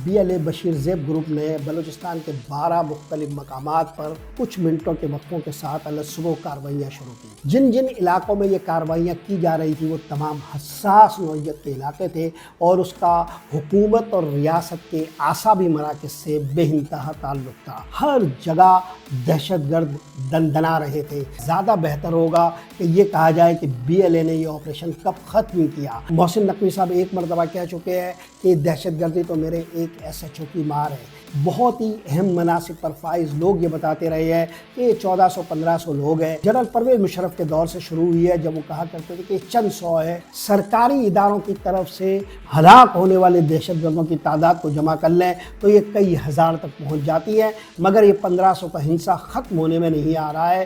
BLA Bashir زیب group نے بلوچستان کے 12 مختلف مقامات پر کچھ منٹوں کے وقفوں کے ساتھ صبح کارروائیاں شروع کی۔ جن علاقوں میں یہ کارروائیاں کی جا رہی تھی وہ تمام حساس نوعیت کے علاقے تھے اور اس کا حکومت اور ریاست کے اعصابی مراکز سے بے انتہا تعلق تھا۔ ہر جگہ دہشت گرد دندنا رہے تھے۔ زیادہ بہتر ہوگا کہ یہ کہا جائے کہ BLA نے یہ آپریشن کب ختم کیا۔ محسن نقوی صاحب ایک مرتبہ کہہ چکے ہیں کہ دہشت گردی تو میرے ایک SHO کی مار ہے۔ بہت ہی اہم مناصب پر فائز لوگ یہ بتاتے رہے ہیں کہ یہ 1400-1500 لوگ ہیں۔ جنرل پرویز مشرف کے دور سے شروع ہوئی ہے جب وہ کہا کرتے تھے کہ چند سو ہے۔ سرکاری اداروں کی طرف سے ہلاک ہونے والے دہشت گردوں کی تعداد کو جمع کر لیں تو یہ کئی ہزار تک پہنچ جاتی ہے، مگر یہ 1500 کا ہنسا ختم ہونے میں نہیں آ رہا ہے۔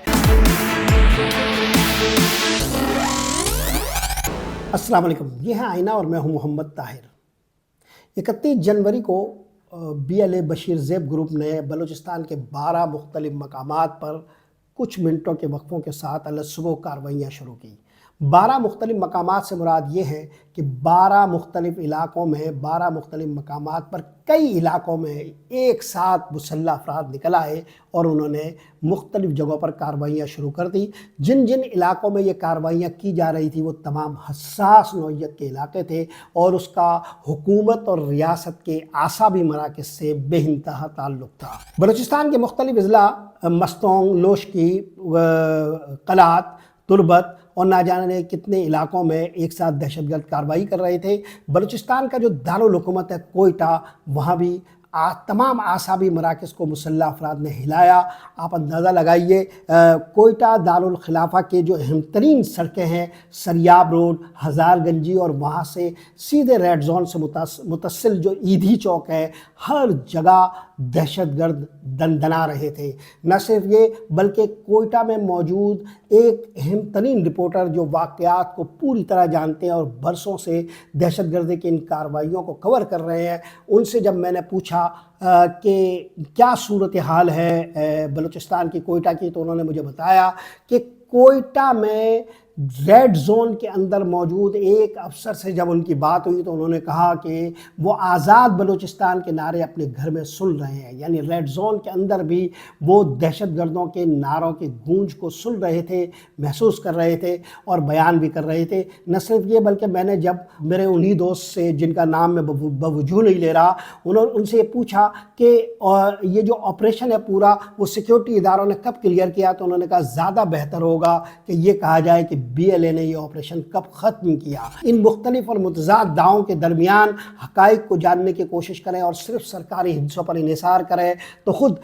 السلام علیکم، یہ ہے آئینہ اور میں ہوں محمد طاہر۔ 31 جنوری کو BLA بشیر زیب گروپ نے بلوچستان کے 12 مختلف مقامات پر کچھ منٹوں کے وقفوں کے ساتھ صبح کارروائیاں شروع کی۔ 12 مختلف مقامات سے مراد یہ ہے کہ 12 مختلف علاقوں میں 12 مختلف مقامات پر کئی علاقوں میں ایک ساتھ مسلح افراد نکل آئے اور انہوں نے مختلف جگہوں پر کارروائیاں شروع کر دی۔ جن علاقوں میں یہ کارروائیاں کی جا رہی تھی وہ تمام حساس نوعیت کے علاقے تھے اور اس کا حکومت اور ریاست کے اعصابی مراکز سے بے انتہا تعلق تھا۔ بلوچستان کے مختلف اضلاع مستونگ، لوشکی، قلات، تربت اور نہ جانے کتنے علاقوں میں ایک ساتھ دہشت گرد کارروائی کر رہے تھے۔ بلوچستان کا جو دارالحکومت ہے کوئٹہ، وہاں بھی تمام اعصابی مراکز کو مسلح افراد نے ہلایا۔ آپ اندازہ لگائیے، کوئٹہ دارالخلافہ کے جو اہم ترین سڑکیں ہیں، سریاب روڈ، ہزار گنجی اور وہاں سے سیدھے ریڈ زون سے متصل جو عیدھی چوک ہے، ہر جگہ دہشت گرد دندنا رہے تھے۔ نہ صرف یہ بلکہ کوئٹہ میں موجود ایک اہم ترین رپورٹر جو واقعات کو پوری طرح جانتے ہیں اور برسوں سے دہشت گردی کی ان کارروائیوں کو کور کر رہے ہیں، ان سے جب میں نے پوچھا کہ کیا صورتحال ہے بلوچستان کی، کوئٹہ کی، تو انہوں نے مجھے بتایا کہ کوئٹہ میں ریڈ زون کے اندر موجود ایک افسر سے جب ان کی بات ہوئی تو انہوں نے کہا کہ وہ آزاد بلوچستان کے نعرے اپنے گھر میں سن رہے ہیں، یعنی ریڈ زون کے اندر بھی وہ دہشت گردوں کے نعروں کی گونج کو سن رہے تھے، محسوس کر رہے تھے اور بیان بھی کر رہے تھے۔ نہ صرف یہ بلکہ میں نے جب میرے انہی دوست سے جن کا نام میں بوجوہ نہیں لے رہا، ان سے یہ پوچھا کہ یہ جو آپریشن ہے پورا وہ سیکیورٹی اداروں نے کب کلیئر کیا، تو انہوں نے کہا زیادہ بہتر ہوگا کہ یہ کہا جائے کہ BLA نے یہ آپریشن کب ختم کیا۔ ان مختلف اور متضاد دعووں کے درمیان حقائق کو جاننے کی کوشش کریں اور صرف سرکاری ہندسوں پر انحصار کریں تو خود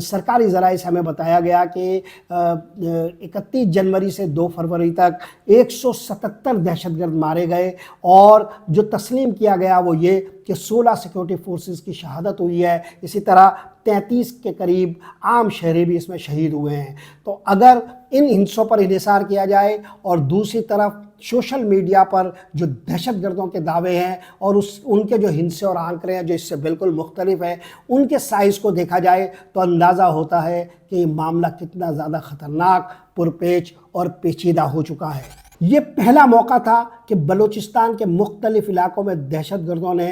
سرکاری ذرائع سے ہمیں بتایا گیا کہ 31 جنوری سے 2 فروری تک 177 دہشت گرد مارے گئے اور جو تسلیم کیا گیا وہ یہ کہ 16 سیکورٹی فورسز کی شہادت ہوئی ہے۔ اسی طرح 33 کے قریب عام شہری بھی اس میں شہید ہوئے ہیں۔ تو اگر ان ہنسوں پر انحصار کیا جائے اور دوسری طرف سوشل میڈیا پر جو دہشت گردوں کے دعوے ہیں اور ان کے جو ہنسے اور آنکڑے ہیں جو اس سے بالکل مختلف ہیں، ان کے سائز کو دیکھا جائے تو اندازہ ہوتا ہے کہ یہ معاملہ کتنا زیادہ خطرناک، پرپیچ اور پیچیدہ ہو چکا ہے۔ یہ پہلا موقع تھا کہ بلوچستان کے مختلف علاقوں میں دہشت گردوں نے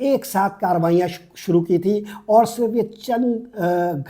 ایک ساتھ کارروائیاں شروع کی تھی اور صرف یہ چند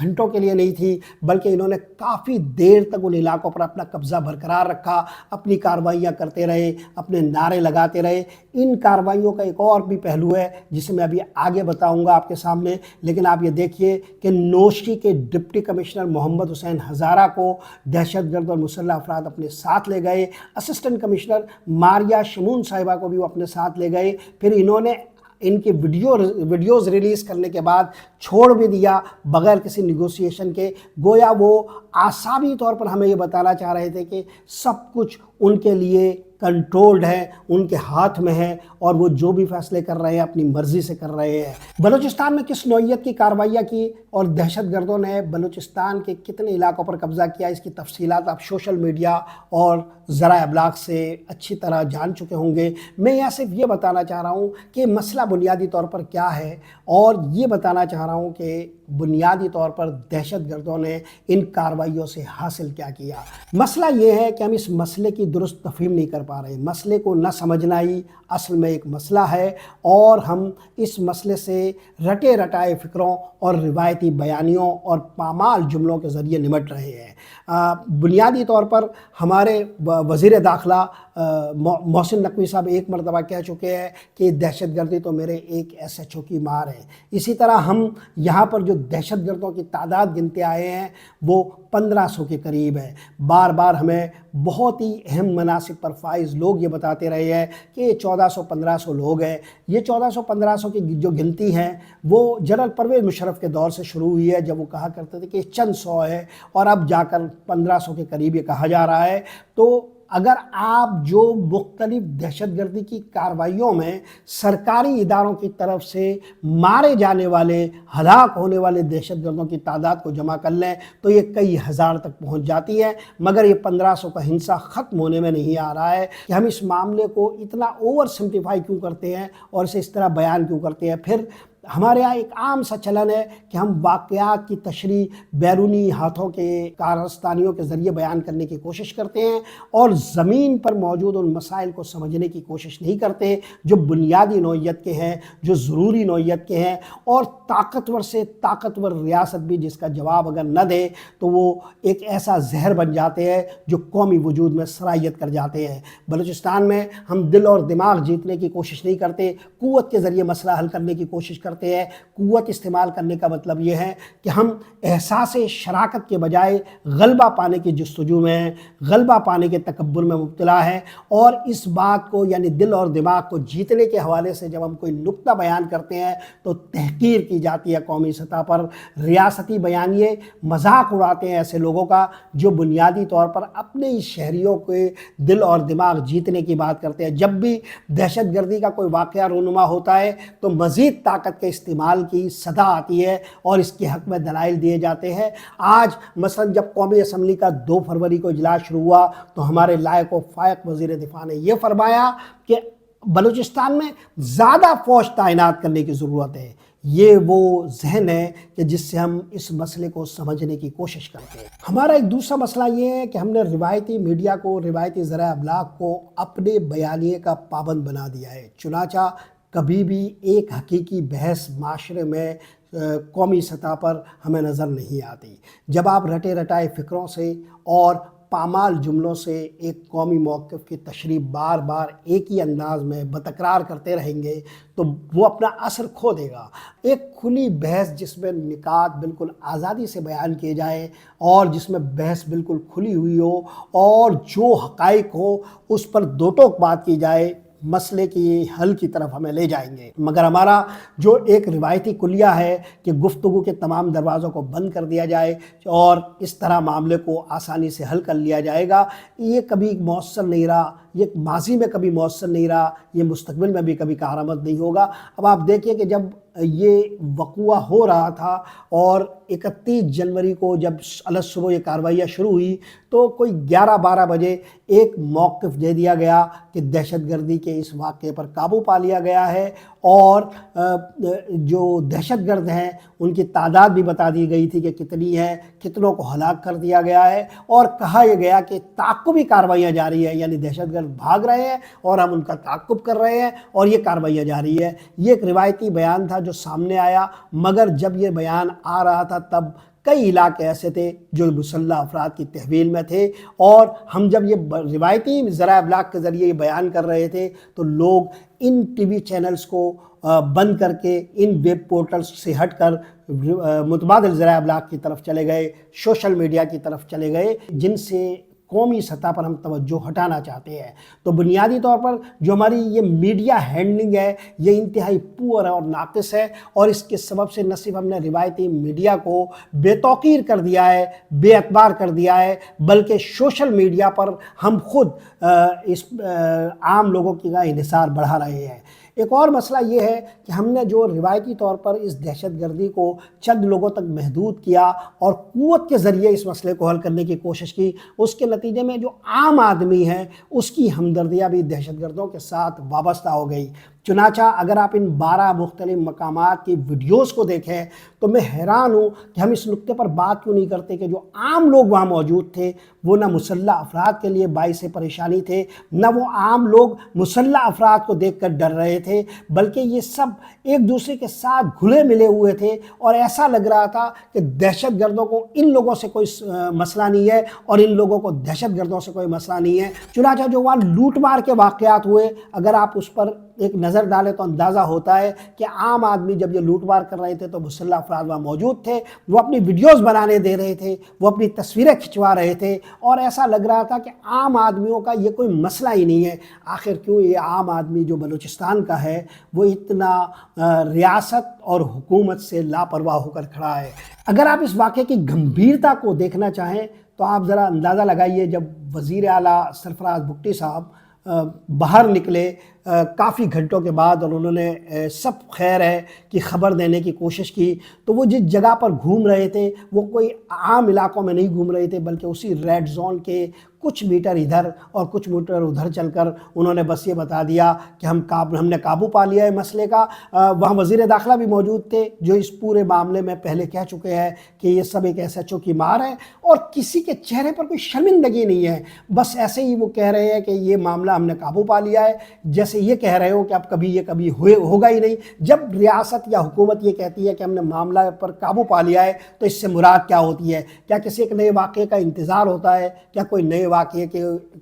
گھنٹوں کے لیے نہیں تھی بلکہ انہوں نے کافی دیر تک ان علاقوں پر اپنا قبضہ برقرار رکھا، اپنی کارروائیاں کرتے رہے، اپنے نعرے لگاتے رہے۔ ان کارروائیوں کا ایک اور بھی پہلو ہے جسے میں ابھی آگے بتاؤں گا آپ کے سامنے، لیکن آپ یہ دیکھیے کہ نوشکی کے ڈپٹی کمشنر محمد حسین ہزارہ کو دہشت گرد اور مسلح افراد اپنے ساتھ لے گئے۔ اسسٹنٹ کمشنر ماریہ شمون صاحبہ کو بھی وہ اپنے ساتھ لے گئے۔ پھر انہوں نے ان کی ویڈیوز ریلیز کرنے کے بعد چھوڑ بھی دیا بغیر کسی نیگوسیشن کے، گویا وہ اعصابی طور پر ہمیں یہ بتانا چاہ رہے تھے کہ سب کچھ ان کے لیے کنٹرولڈ ہے، ان کے ہاتھ میں ہے اور وہ جو بھی فیصلے کر رہے ہیں اپنی مرضی سے کر رہے ہیں۔ بلوچستان میں کس نوعیت کی کارروائیاں کی اور دہشت گردوں نے بلوچستان کے کتنے علاقوں پر قبضہ کیا، اس کی تفصیلات آپ سوشل میڈیا اور ذرائع ابلاغ سے اچھی طرح جان چکے ہوں گے۔ میں یہاں صرف یہ بتانا چاہ رہا ہوں کہ مسئلہ بنیادی طور پر کیا ہے اور یہ بتانا چاہ رہا ہوں کہ بنیادی طور پر دہشت گردوں نے ان کارروائیوں سے حاصل کیا کیا۔ مسئلہ یہ ہے کہ ہم اس مسئلے کی درست تفہیم نہیں کر پا رہے۔ مسئلے کو نہ سمجھنا ہی اصل میں ایک مسئلہ ہے، اور ہم اس مسئلے سے رٹے رٹائے فکروں اور روایتی بیانیوں اور پامال جملوں کے ذریعے نمٹ رہے ہیں۔ بنیادی طور پر ہمارے وزیر داخلہ محسن نقوی صاحب ایک مرتبہ کہہ چکے ہیں کہ دہشت گردی تو میرے ایک SHO کی مار ہے۔ اسی طرح ہم یہاں پر جو دہشت گردوں کی تعداد گنتے آئے ہیں وہ 1500 کے قریب ہے۔ بار بار ہمیں بہت ہی اہم مناصب پر فائز لوگ یہ بتاتے رہے ہیں کہ یہ 1400-1500 لوگ ہیں۔ یہ 1400-1500 کی جو گنتی ہیں وہ جنرل پرویز مشرف کے دور سے شروع ہوئی ہے، جب وہ کہا کرتے تھے کہ چند سو ہے، اور اب جا کر 1500 کے قریب یہ کہا جا رہا ہے۔ تو اگر آپ جو مختلف دہشت گردی کی کارروائیوں میں سرکاری اداروں کی طرف سے مارے جانے والے، ہلاک ہونے والے دہشت گردوں کی تعداد کو جمع کر لیں تو یہ کئی ہزار تک پہنچ جاتی ہے، مگر یہ 1500 کا ہنسا ختم ہونے میں نہیں آ رہا ہے کہ ہم اس معاملے کو اتنا اوور سمپلیفائی کیوں کرتے ہیں اور اسے اس طرح بیان کیوں کرتے ہیں۔ پھر ہمارے یہاں ایک عام سا چلن ہے کہ ہم واقعات کی تشریح بیرونی ہاتھوں کے کارستانیوں کے ذریعے بیان کرنے کی کوشش کرتے ہیں، اور زمین پر موجود ان مسائل کو سمجھنے کی کوشش نہیں کرتے جو بنیادی نوعیت کے ہیں، جو ضروری نوعیت کے ہیں، اور طاقتور سے طاقتور ریاست بھی جس کا جواب اگر نہ دے تو وہ ایک ایسا زہر بن جاتے ہیں جو قومی وجود میں سرایت کر جاتے ہیں۔ بلوچستان میں ہم دل اور دماغ جیتنے کی کوشش نہیں کرتے، قوت کے ذریعے مسئلہ حل کرنے کی کوشش کرتے ہیں۔ قوت استعمال کرنے کا مطلب یہ ہے کہ ہم احساس شراکت کے بجائے غلبہ پانے کی جستجو میں ہیں، غلبہ پانے کے تکبر میں مبتلا ہیں، اور اس بات کو یعنی دل اور دماغ کو جیتنے کے حوالے سے جب ہم کوئی نکتہ بیان کرتے ہیں تو تحقیر کی جاتی ہے قومی سطح پر۔ ریاستی بیانیے مذاق اڑاتے ہیں ایسے لوگوں کا جو بنیادی طور پر اپنے ہی شہریوں کے دل اور دماغ جیتنے کی بات کرتے ہیں۔ جب بھی دہشت گردی کا کوئی واقعہ رونما ہوتا ہے تو مزید طاقت کے استعمال کی صدا آتی ہے اور اس کے حق میں دلائل دیے جاتے ہیں۔ آج مثلا جب قومی اسمبلی کا 2 فروری کو اجلاس شروع ہوا تو ہمارے لائق و فائق وزیر دفاع نے یہ فرمایا کہ بلوچستان میں زیادہ فوج تعینات کرنے کی ضرورت ہے۔ یہ وہ ذہن ہے کہ جس سے ہم اس مسئلے کو سمجھنے کی کوشش کرتے ہیں۔ ہمارا ایک دوسرا مسئلہ یہ ہے کہ ہم نے روایتی میڈیا کو، روایتی ذرائع ابلاغ کو اپنے بیانیے کا پابند بنا دیا ہے۔ چنانچہ کبھی بھی ایک حقیقی بحث معاشرے میں قومی سطح پر ہمیں نظر نہیں آتی۔ جب آپ رٹے رٹائے فکروں سے اور پامال جملوں سے ایک قومی موقف کی تشریح بار بار ایک ہی انداز میں بتکرار کرتے رہیں گے تو وہ اپنا اثر کھو دے گا۔ ایک کھلی بحث جس میں نکات بالکل آزادی سے بیان کیے جائیں اور جس میں بحث بالکل کھلی ہوئی ہو اور جو حقائق ہو اس پر دو ٹوک بات کی جائے، مسئلے کی حل کی طرف ہمیں لے جائیں گے۔ مگر ہمارا جو ایک روایتی کلیہ ہے کہ گفتگو کے تمام دروازوں کو بند کر دیا جائے اور اس طرح معاملے کو آسانی سے حل کر لیا جائے گا، یہ کبھی مؤثر نہیں رہا، یہ ماضی میں کبھی مؤثر نہیں رہا، یہ مستقبل میں بھی کبھی کارآمد نہیں ہوگا۔ اب آپ دیکھیں کہ جب یہ وقوع ہو رہا تھا اور 31 جنوری کو جب صبح یہ کارروائیاں شروع ہوئی تو کوئی 11-12 بجے ایک موقف دے دیا گیا کہ دہشت گردی کے اس واقعے پر قابو پا لیا گیا ہے، اور جو دہشت گرد ہیں ان کی تعداد بھی بتا دی گئی تھی کہ کتنی ہے، کتنوں کو ہلاک کر دیا گیا ہے، اور کہا یہ گیا کہ تعاقبی کارروائیاں جاری ہیں، یعنی دہشت گرد بھاگ رہے ہیں اور ہم ان کا تعاقب کر رہے ہیں اور یہ کارروائیاں جاری ہے۔ یہ ایک روایتی بیان تھا جو سامنے آیا، مگر جب یہ بیان آ رہا تھا تب کئی علاقے ایسے تھے جو مسلح افراد کی تحویل میں تھے، اور ہم جب یہ روایتی ذرائع ابلاغ کے ذریعے یہ بیان کر رہے تھے تو لوگ ان ٹی وی چینلز کو بند کر کے ان ویب پورٹلز سے ہٹ کر متبادل ذرائع ابلاغ کی طرف چلے گئے، سوشل میڈیا کی طرف چلے گئے، جن سے قومی سطح پر ہم توجہ ہٹانا چاہتے ہیں۔ تو بنیادی طور پر جو ہماری یہ میڈیا ہینڈلنگ ہے یہ انتہائی پور اور ناقص ہے، اور اس کے سبب سے نہ صرف ہم نے روایتی میڈیا کو بے توقیر کر دیا ہے، بے اعتبار کر دیا ہے، بلکہ سوشل میڈیا پر ہم خود اس عام لوگوں کی انحصار بڑھا رہے ہیں۔ ایک اور مسئلہ یہ ہے کہ ہم نے جو روایتی طور پر اس دہشت گردی کو چند لوگوں تک محدود کیا اور قوت کے ذریعے اس مسئلے کو حل کرنے کی کوشش کی، اس کے نتیجے میں جو عام آدمی ہے اس کی ہمدردیاں بھی دہشت گردوں کے ساتھ وابستہ ہو گئی۔ چنانچہ اگر آپ ان 12 مختلف مقامات کی ویڈیوز کو دیکھیں تو میں حیران ہوں کہ ہم اس نقطے پر بات کیوں نہیں کرتے کہ جو عام لوگ وہاں موجود تھے وہ نہ مسلح افراد کے لیے باعث پریشانی تھے، نہ وہ عام لوگ مسلح افراد کو دیکھ کر ڈر رہے تھے، بلکہ یہ سب ایک دوسرے کے ساتھ گھلے ملے ہوئے تھے اور ایسا لگ رہا تھا کہ دہشت گردوں کو ان لوگوں سے کوئی مسئلہ نہیں ہے اور ان لوگوں کو دہشت گردوں سے کوئی مسئلہ نہیں ہے۔ چنانچہ جو وہاں لوٹ مار کے واقعات ہوئے، اگر آپ اس پر ایک نظر ڈالیں تو اندازہ ہوتا ہے کہ عام آدمی جب یہ لوٹ مار کر رہے تھے تو مسلح افراد وہاں موجود تھے، وہ اپنی ویڈیوز بنانے دے رہے تھے، وہ اپنی تصویریں کھنچوا رہے تھے اور ایسا لگ رہا تھا کہ عام آدمیوں کا یہ کوئی مسئلہ ہی نہیں ہے۔ آخر کیوں یہ عام آدمی جو بلوچستان کا ہے وہ اتنا ریاست اور حکومت سے لاپرواہ ہو کر کھڑا ہے؟ اگر آپ اس واقعے کی گمبھیرتا کو دیکھنا چاہیں تو آپ ذرا اندازہ لگائیے، جب وزیر اعلیٰ سرفراز بگٹی صاحب باہر نکلے کافی گھنٹوں کے بعد اور انہوں نے سب خیر ہے کی خبر دینے کی کوشش کی، تو وہ جس جگہ پر گھوم رہے تھے وہ کوئی عام علاقوں میں نہیں گھوم رہے تھے، بلکہ اسی ریڈ زون کے کچھ میٹر ادھر اور کچھ میٹر ادھر چل کر انہوں نے بس یہ بتا دیا کہ ہم نے قابو پا لیا ہے مسئلے کا۔ وہاں وزیر داخلہ بھی موجود تھے جو اس پورے معاملے میں پہلے کہہ چکے ہیں کہ یہ سب ایک ایس ایچ او کی مار ہے اور کسی کے چہرے پر کوئی شرمندگی نہیں ہے، بس ایسے ہی وہ کہہ رہے ہیں کہ یہ معاملہ ہم نے قابو پا لیا ہے، جیسے یہ کہہ رہے ہو کہ اب کبھی ہوگا ہی نہیں۔ جب ریاست یا حکومت یہ کہتی ہے کہ ہم نے معاملہ پر قابو پا لیا ہے تو اس سے مراد کیا ہوتی ہے؟ کیا کسی ایک نئے واقعے کا انتظار ہوتا ہے؟ کیا کوئی نئے واقعے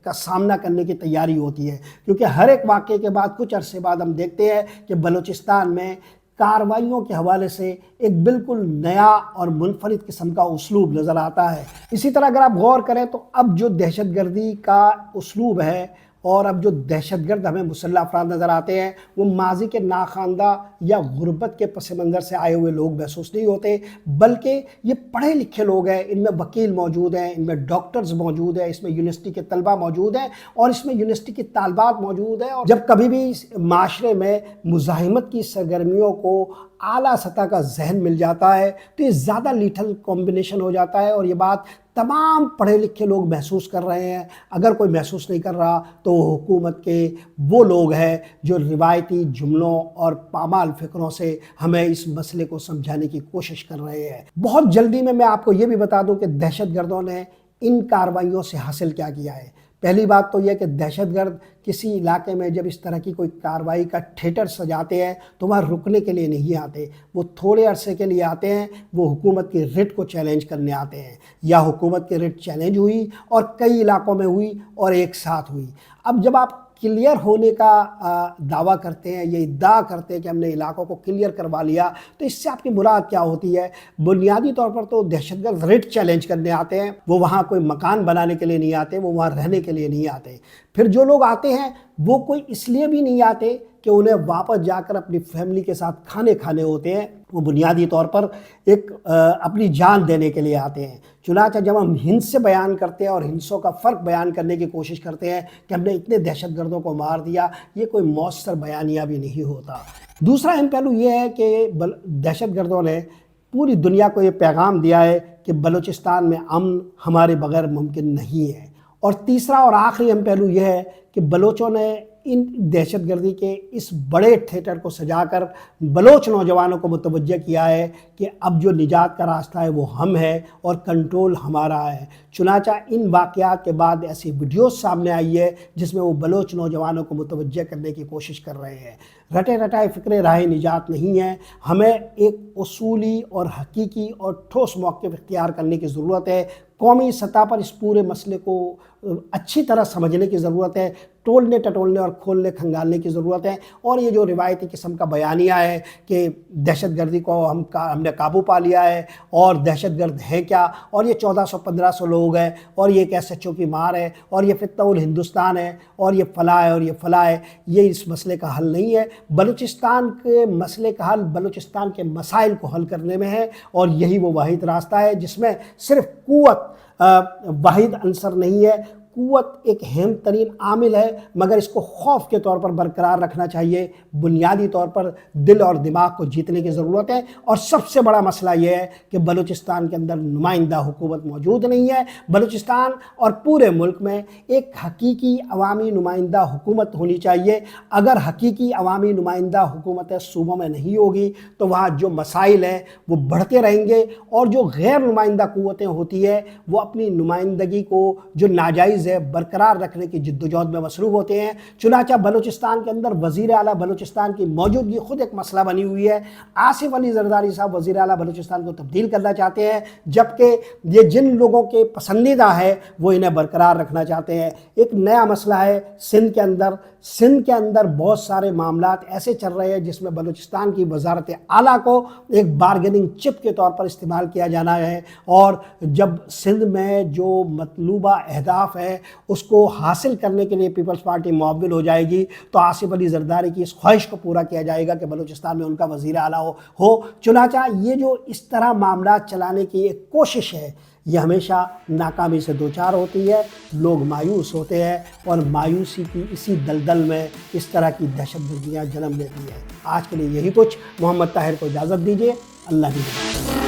کا سامنا کرنے کی تیاری ہوتی ہے؟ کیونکہ ہر ایک واقعے کے بعد کچھ عرصے بعد ہم دیکھتے ہیں کہ بلوچستان میں کارروائیوں کے حوالے سے ایک بالکل نیا اور منفرد قسم کا اسلوب نظر آتا ہے۔ اسی طرح اگر آپ غور کریں تو اب جو دہشت گردی کا اسلوب ہے اور اب جو دہشت گرد ہمیں مسلح افراد نظر آتے ہیں وہ ماضی کے ناخواندہ یا غربت کے پس منظر سے آئے ہوئے لوگ محسوس نہیں ہوتے، بلکہ یہ پڑھے لکھے لوگ ہیں، ان میں وکیل موجود ہیں، ان میں ڈاکٹرز موجود ہیں، اس میں یونیورسٹی کے طلبہ موجود ہیں اور اس میں یونیورسٹی کی طالبات موجود ہیں۔ اور جب کبھی بھی معاشرے میں مزاحمت کی سرگرمیوں کو اعلیٰ سطح کا ذہن مل جاتا ہے تو یہ زیادہ لیٹھل کمبینیشن ہو جاتا ہے اور یہ بات تمام پڑھے لکھے لوگ محسوس کر رہے ہیں۔ اگر کوئی محسوس نہیں کر رہا تو وہ حکومت کے وہ لوگ ہیں جو روایتی جملوں اور پامال فکروں سے ہمیں اس مسئلے کو سمجھانے کی کوشش کر رہے ہیں۔ بہت جلدی میں آپ کو یہ بھی بتا دوں کہ دہشت گردوں نے ان کارروائیوں سے حاصل کیا کیا ہے۔ پہلی بات تو یہ کہ دہشت گرد کسی علاقے میں جب اس طرح کی کوئی کارروائی کا تھیٹر سجاتے ہیں تو وہاں رکنے کے لیے نہیں آتے، وہ تھوڑے عرصے کے لیے آتے ہیں، وہ حکومت کی رٹ کو چیلنج کرنے آتے ہیں۔ یا حکومت کی رٹ چیلنج ہوئی اور کئی علاقوں میں ہوئی اور ایک ساتھ ہوئی۔ اب جب آپ کلیئر ہونے کا دعویٰ کرتے ہیں، یہ ادعا کرتے ہیں کہ ہم نے علاقوں کو کلیئر کروا لیا، تو اس سے آپ کی مراد کیا ہوتی ہے؟ بنیادی طور پر تو دہشت گرد ریٹ چیلنج کرنے آتے ہیں، وہ وہاں کوئی مکان بنانے کے لیے نہیں آتے، وہ وہاں رہنے کے لیے نہیں آتے۔ پھر جو لوگ آتے ہیں وہ کوئی اس لیے بھی نہیں آتے کہ انہیں واپس جا کر اپنی فیملی کے ساتھ کھانے ہوتے ہیں، وہ بنیادی طور پر ایک اپنی جان دینے کے لیے آتے ہیں۔ چنانچہ جب ہم ہنس سے بیان کرتے ہیں اور ہنسوں کا فرق بیان کرنے کی کوشش کرتے ہیں کہ ہم نے اتنے دہشت گردوں کو مار دیا، یہ کوئی مؤثر بیانیہ بھی نہیں ہوتا۔ دوسرا اہم پہلو یہ ہے کہ دہشت گردوں نے پوری دنیا کو یہ پیغام دیا ہے کہ بلوچستان میں امن ہمارے بغیر ممکن نہیں ہے۔ اور تیسرا اور آخری اہم پہلو یہ ہے کہ بلوچوں نے ان دہشت گردی کے اس بڑے تھیٹر کو سجا کر بلوچ نوجوانوں کو متوجہ کیا ہے کہ اب جو نجات کا راستہ ہے وہ ہم ہے اور کنٹرول ہمارا ہے۔ چنانچہ ان واقعات کے بعد ایسی ویڈیوز سامنے آئی ہے جس میں وہ بلوچ نوجوانوں کو متوجہ کرنے کی کوشش کر رہے ہیں۔ رٹے رٹائے فکرے راہ نجات نہیں ہے، ہمیں ایک اصولی اور حقیقی اور ٹھوس موقف اختیار کرنے کی ضرورت ہے۔ قومی سطح پر اس پورے مسئلے کو اچھی طرح سمجھنے کی ضرورت ہے، ٹولنے ٹٹولنے اور کھولنے کھنگالنے کی ضرورت ہے۔ اور یہ جو روایتی قسم کا بیانیہ ہے کہ دہشت گردی کو ہم نے قابو پا لیا ہے اور دہشت گرد ہے کیا، اور یہ 1400-1500 لوگ ہیں اور یہ ایک ایس ایچ او کی مار ہے اور یہ فتنہ الہندوستان ہے اور یہ فلاں ہے اور یہ فلاں ہے، یہ اس مسئلے کا حل نہیں ہے۔ بلوچستان کے مسئلے کا حل بلوچستان کے مسائل کو حل کرنے میں ہے اور یہی وہ واحد راستہ ہے جس میں صرف قوت واحد عنصر نہیں ہے، قوت ایک اہم ترین عامل ہے، مگر اس کو خوف کے طور پر برقرار رکھنا چاہیے۔ بنیادی طور پر دل اور دماغ کو جیتنے کی ضرورت ہے، اور سب سے بڑا مسئلہ یہ ہے کہ بلوچستان کے اندر نمائندہ حکومت موجود نہیں ہے۔ بلوچستان اور پورے ملک میں ایک حقیقی عوامی نمائندہ حکومت ہونی چاہیے۔ اگر حقیقی عوامی نمائندہ حکومتیں صوبوں میں نہیں ہوگی تو وہاں جو مسائل ہیں وہ بڑھتے رہیں گے، اور جو غیر نمائندہ قوتیں ہوتی ہے وہ اپنی نمائندگی کو جو ناجائز ہے برقرار رکھنے کی جدوجہد میں مصروف ہوتے ہیں۔ چنانچہ بلوچستان کے اندر وزیر اعلیٰ بلوچستان کی موجودگی خود ایک مسئلہ بنی ہوئی ہے۔ آصف علی زرداری صاحب وزیر اعلیٰ بلوچستان کو تبدیل کرنا چاہتے ہیں، جبکہ یہ جن لوگوں کے پسندیدہ ہے وہ انہیں برقرار رکھنا چاہتے ہیں۔ ایک نیا مسئلہ ہے سندھ کے اندر۔ سندھ کے اندر بہت سارے معاملات ایسے چل رہے ہیں جس میں بلوچستان کی وزارت اعلیٰ کو ایک بارگیننگ چپ کے طور پر استعمال کیا جانا ہے، اور جب سندھ میں جو مطلوبہ اہداف ہے اس کو حاصل کرنے کے لیے پیپلز پارٹی معول ہو جائے گی تو آصف علی زرداری کی اس خواہش کو پورا کیا جائے گا کہ بلوچستان میں ان کا وزیر اعلیٰ ہو۔ چنانچہ یہ جو اس طرح معاملات چلانے کی ایک کوشش ہے یہ ہمیشہ ناکامی سے دوچار ہوتی ہے، لوگ مایوس ہوتے ہیں، اور مایوسی کی اسی دلدل میں اس طرح کی دہشت گردیاں جنم لیتی ہیں۔ آج کے لیے یہی کچھ۔ محمد طاہر کو اجازت دیجیے۔ اللہ حافظ۔